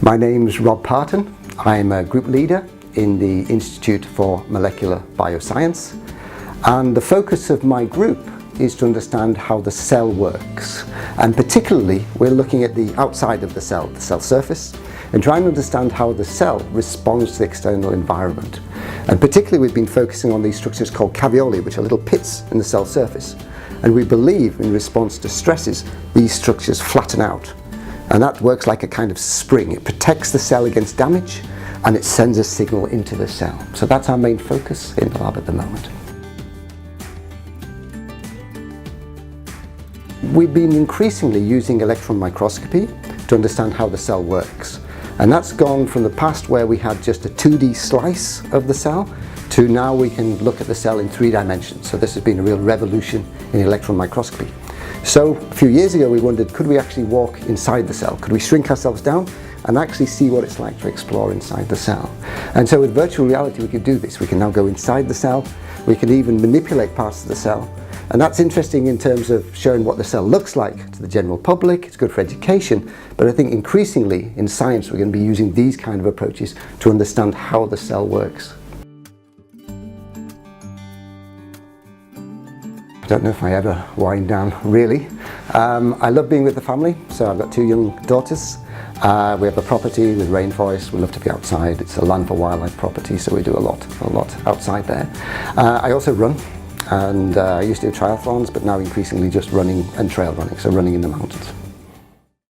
My name's Rob Parton. I'm a group leader in the Institute for Molecular Bioscience, and the focus of my group is to understand how the cell works, and particularly we're looking at the outside of the cell surface, and trying to understand how the cell responds to the external environment. And particularly we've been focusing on these structures called caveoli, which are little pits in the cell surface, and we believe in response to stresses these structures flatten out. And that works like a kind of spring. It protects the cell against damage and it sends a signal into the cell. So that's our main focus in the lab at the moment. We've been increasingly using electron microscopy to understand how the cell works. And that's gone from the past where we had just a 2D slice of the cell to now we can look at the cell in 3 dimensions. So this has been a real revolution in electron microscopy. So a few years ago we wondered, could we actually walk inside the cell? Could we shrink ourselves down and actually see what it's like to explore inside the cell? And so with virtual reality we could do this. We can now go inside the cell, we can even manipulate parts of the cell. And that's interesting in terms of showing what the cell looks like to the general public. It's good for education, but I think increasingly in science we're going to be using these kind of approaches to understand how the cell works. I don't know if I ever wind down, really. I love being with the family, so I've got 2 young daughters. We have a property with rainforest. We love to be outside. It's a land for wildlife property, so we do a lot outside there. I also run, and I used to do triathlons, but now increasingly just running and trail running, so running in the mountains.